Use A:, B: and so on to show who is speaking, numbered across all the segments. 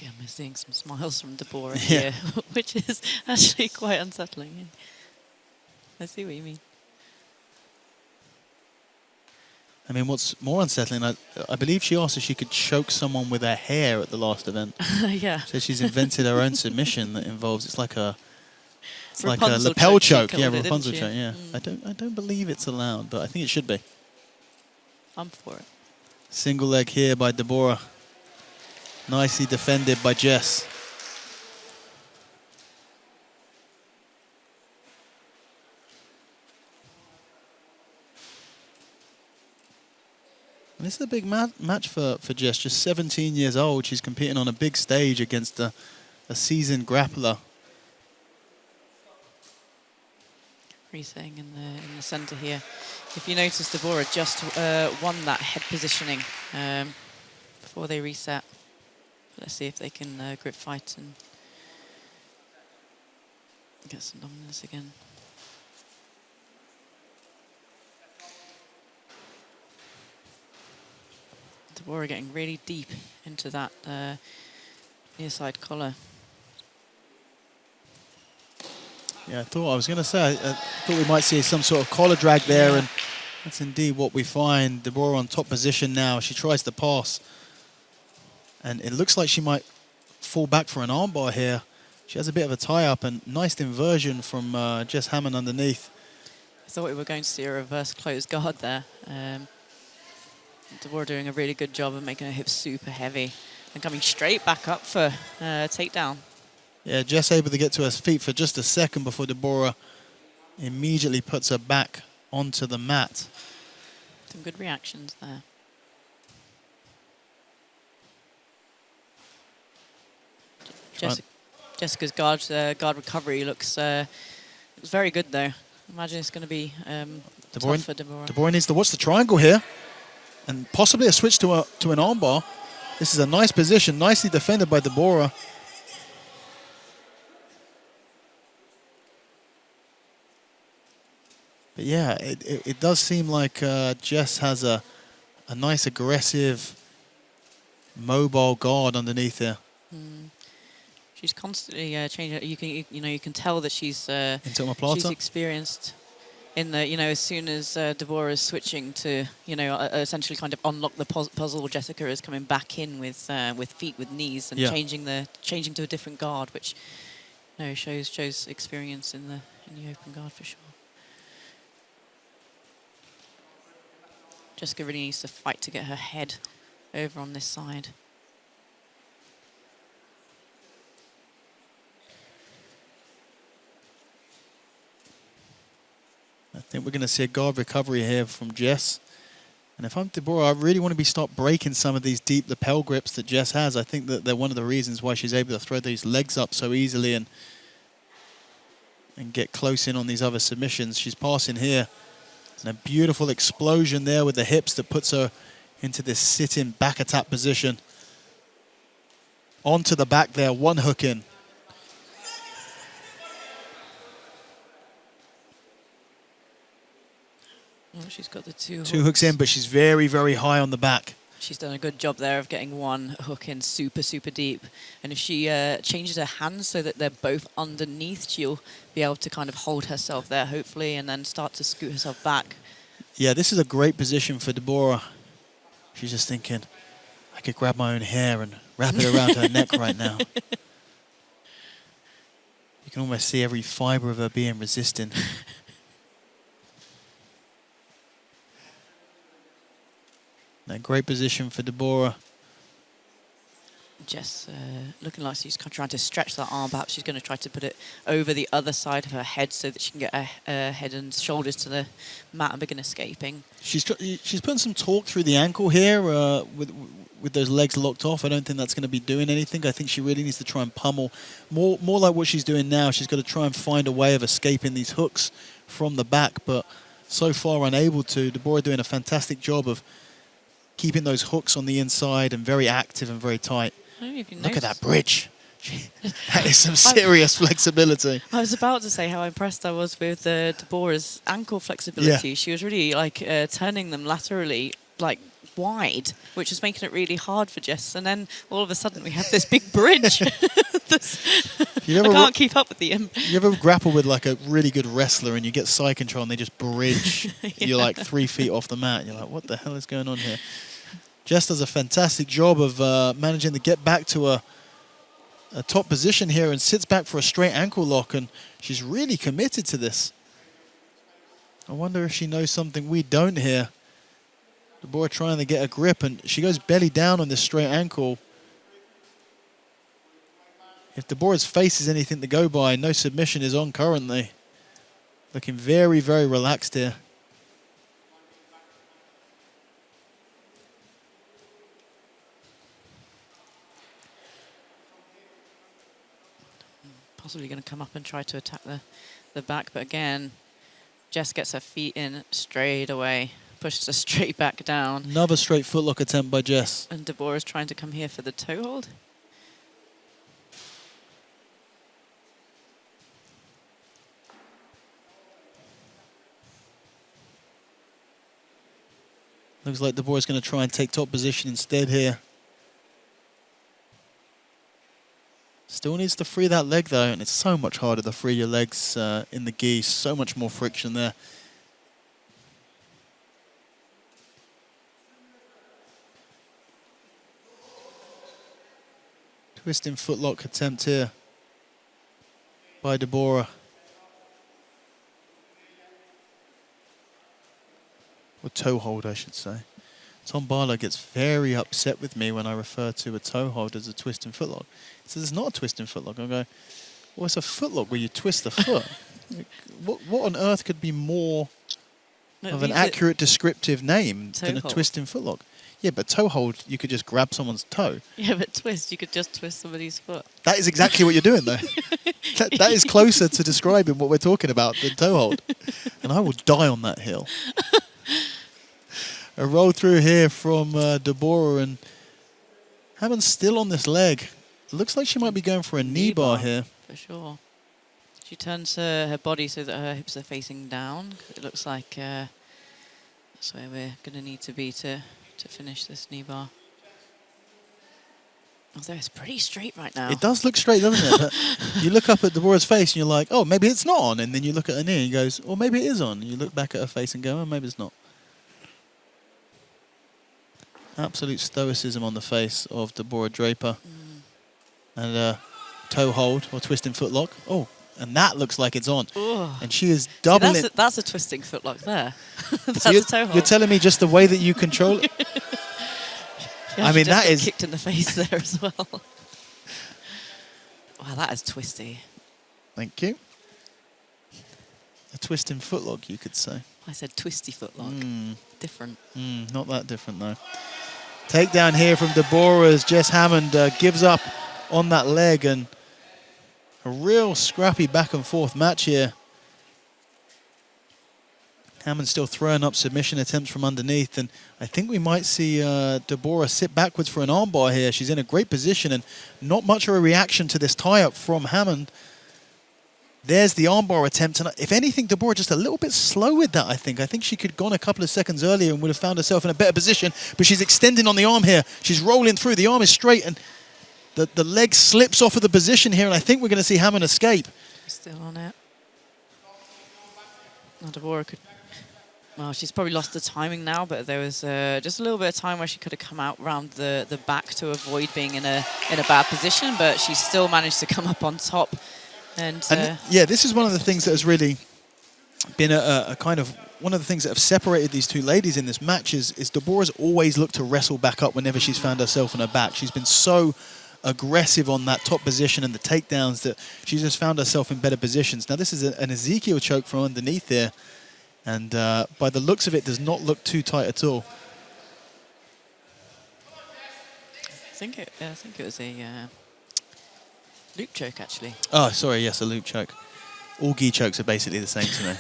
A: Again, we're seeing some smiles from Deborah here, which is actually quite unsettling. I see what you mean.
B: I mean, what's more unsettling, I believe she asked if she could choke someone with her hair at the last event.
A: Yeah.
B: So she's invented her own submission that involves, it's like a
A: Rapunzel
B: lapel choke. Yeah,
A: it,
B: Rapunzel choke, yeah. I don't believe it's allowed, but I think it should be.
A: I'm for it.
B: Single leg here by Deborah. Nicely defended by Jess. And this is a big match for Jess, just 17 years old. She's competing on a big stage against a seasoned grappler.
A: Saying in the centre here. If you notice, Deborah just won that head positioning before they reset. Let's see if they can grip fight and get some dominance again. Deborah getting really deep into that near side collar.
B: Yeah, I was going to say, I thought we might see some sort of collar drag there, and that's indeed what we find. Deborah on top position now. She tries to pass, and it looks like she might fall back for an armbar here. She has a bit of a tie-up, and nice inversion from Jess Hammond underneath.
A: I thought we were going to see a reverse closed guard there. Deborah doing a really good job of making her hips super heavy and coming straight back up for takedown.
B: Yeah, Jess able to get to her feet for just a second before Deborah immediately puts her back onto the mat.
A: Some good reactions there. Jessica's guard recovery looks very good though. Imagine it's going to be tough for Deborah.
B: Deborah needs to watch the triangle here and possibly a switch to an armbar. This is a nice position, nicely defended by Deborah. But yeah, it does seem like Jess has a nice aggressive mobile guard underneath here.
A: She's constantly changing. You can tell that she's experienced in the as soon as Deborah is switching to essentially kind of unlock the puzzle. Jessica is coming back in with feet, with knees, and changing to a different guard, which shows experience in the open guard for sure. Jessica really needs to fight to get her head over on this side.
B: I think we're going to see a guard recovery here from Jess. And if I'm Deborah, I really want to start breaking some of these deep lapel grips that Jess has. I think that they're one of the reasons why she's able to throw these legs up so easily and get close in on these other submissions. She's passing here. And a beautiful explosion there with the hips that puts her into this sit-in back attack position. Onto the back there, one hook in.
A: Oh, she's got the two
B: hooks in, but she's very, very high on the back.
A: She's done a good job there of getting one hook in super, super deep. And if she changes her hands so that they're both underneath, she'll be able to kind of hold herself there, hopefully, and then start to scoot herself back.
B: Yeah, this is a great position for Deborah. She's just thinking, I could grab my own hair and wrap it around her neck right now. You can almost see every fiber of her being resistant. That great position for Deborah.
A: Jess looking like she's trying to stretch that arm. Perhaps she's going to try to put it over the other side of her head so that she can get her head and shoulders to the mat and begin escaping.
B: She's putting some torque through the ankle here with those legs locked off. I don't think that's going to be doing anything. I think she really needs to try and pummel. More like what she's doing now. She's got to try and find a way of escaping these hooks from the back, but so far unable to. Deborah doing a fantastic job of keeping those hooks on the inside and very active and very tight. Look at that bridge. That is some serious flexibility.
A: I was about to say how impressed I was with Deborah's ankle flexibility. Yeah. She was really turning them laterally, wide, which was making it really hard for Jess. And then all of a sudden we have this big bridge. I can't keep up with the...
B: You ever grapple with like a really good wrestler and you get side control and they just bridge? Yeah. You're like 3 feet off the mat. You're like, what the hell is going on here? Jess does a fantastic job of managing to get back to a top position here and sits back for a straight ankle lock, and she's really committed to this. I wonder if she knows something we don't here. Deborah trying to get a grip, and she goes belly down on this straight ankle. If Deborah's face is anything to go by, no submission is on currently. Looking very, very relaxed here.
A: Possibly going to come up and try to attack the back, but again, Jess gets her feet in straight away, pushes her straight back down.
B: Another straight footlock attempt by Jess.
A: And Deborah's trying to come here for the toe hold.
B: Looks like Deborah's going to try and take top position instead here. Still needs to free that leg though, and it's so much harder to free your legs in the gi. So much more friction there. Twisting footlock attempt here by Deborah. Or toe hold, I should say. Tom Barlow gets very upset with me when I refer to a toe hold as a twisting footlock. He says it's not a twisting footlock. I go, well, it's a footlock where you twist the foot. What on earth could be more of an accurate descriptive name than a twisting footlock? Yeah, but toe hold, you could just grab someone's toe.
A: Yeah, but twist, you could just twist somebody's foot.
B: That is exactly what you're doing, though. that is closer to describing what we're talking about than toe hold. And I will die on that hill. A roll through here from Deborah, and Hammond's still on this leg. It looks like she might be going for a knee bar here.
A: For sure. She turns her body so that her hips are facing down. It looks like that's where we're going to need to be to finish this knee bar. Although it's pretty straight right now.
B: It does look straight, doesn't it? But you look up at Deborah's face and you're like, oh, maybe it's not on. And then you look at her knee and you goes, oh, maybe it is on. And you look back at her face and go, oh, maybe it's not. Absolute stoicism on the face of Deborah Drapper. And a toe hold or twisting footlock. Oh, and that looks like it's on. Ooh. And she is doubling.
A: See, that's a twisting footlock there. That's
B: so
A: a toe hold.
B: You're telling me just the way that you control it?
A: I mean, that is kicked in the face there as well. Wow, that is twisty.
B: Thank you. A twisting footlock, you could say.
A: I said twisty footlock. Different.
B: Not that different, though. Takedown here from Deborah as Jess Hammond gives up on that leg, and a real scrappy back and forth match here. Hammond still throwing up submission attempts from underneath, and I think we might see Deborah sit backwards for an armbar here. She's in a great position, and not much of a reaction to this tie-up from Hammond. There's the armbar attempt, and if anything, Deborah just a little bit slow with that, I think. I think she could have gone a couple of seconds earlier and would have found herself in a better position, but she's extending on the arm here. She's rolling through. The arm is straight, and the leg slips off of the position here, and I think we're going to see Hammond escape.
A: Still on it. Now Deborah could... Well, she's probably lost the timing now, but there was just a little bit of time where she could have come out round the back to avoid being in a bad position, but she still managed to come up on top. And
B: yeah, this is one of the things that has really been a kind of one of the things that have separated these two ladies in this match is Deborah's always looked to wrestle back up whenever she's found herself on her back. She's been so aggressive on that top position and the takedowns that she's just found herself in better positions. Now, this is an Ezekiel choke from underneath here, and by the looks of it, does not look too tight at all.
A: I think it was a loop choke, actually.
B: Oh, sorry, yes, a loop choke. All gi chokes are basically the same to me.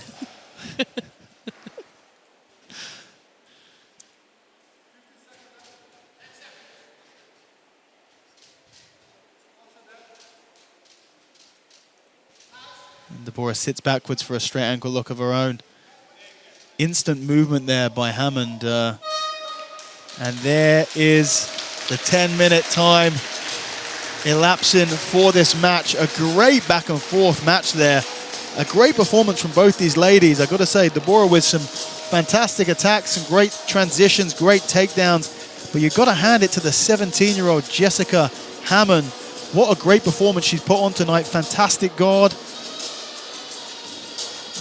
B: And Deborah sits backwards for a straight ankle lock of her own. Instant movement there by Hammond. And there is the 10-minute time elapsing for this match. A great back and forth match there. A great performance from both these ladies. I've got to say, Deborah with some fantastic attacks, some great transitions, great takedowns. But you've got to hand it to the 17-year-old Jessica Hammond. What a great performance she's put on tonight. Fantastic guard.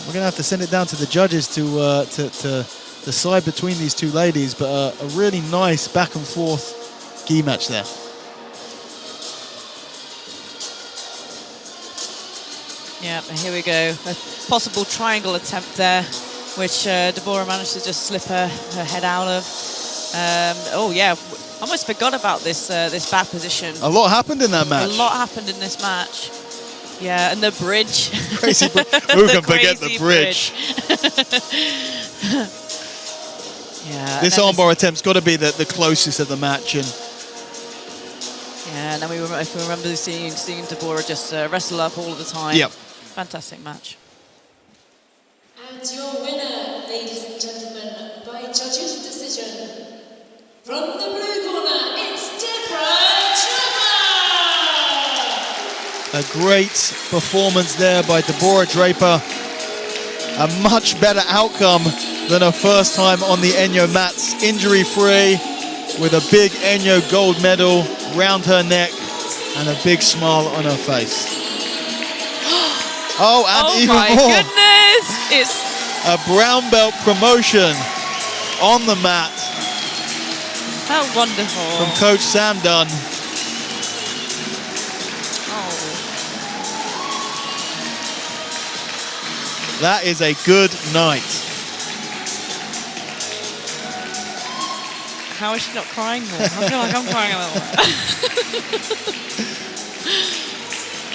B: We're going to have to send it down to the judges to decide between these two ladies. But a really nice back and forth gi match there.
A: Yeah, here we go. A possible triangle attempt there, which Deborah managed to just slip her head out of. Oh yeah, almost forgot about this this back position.
B: A lot happened in that match.
A: A lot happened in this match. Yeah, and the bridge.
B: Crazy bridge. Who can forget the bridge?
A: Yeah.
B: This armbar attempt's got to be the closest of the match. And
A: yeah, and then if we remember seeing Deborah just wrestle up all of the time.
B: Yep.
A: Fantastic match.
C: And your winner, ladies and gentlemen, by judges' decision, from the blue corner, it's Deborah Drapper!
B: A great performance there by Deborah Drapper. A much better outcome than her first time on the Enyo mats. Injury-free, with a big Enyo gold medal round her neck and a big smile on her face. Oh, and even more.
A: Oh my goodness! It's
B: a brown belt promotion on the mat.
A: How wonderful.
B: From Coach Sam Dunn.
A: Oh.
B: That is a good night.
A: How is she not crying more? I feel like I'm crying a little.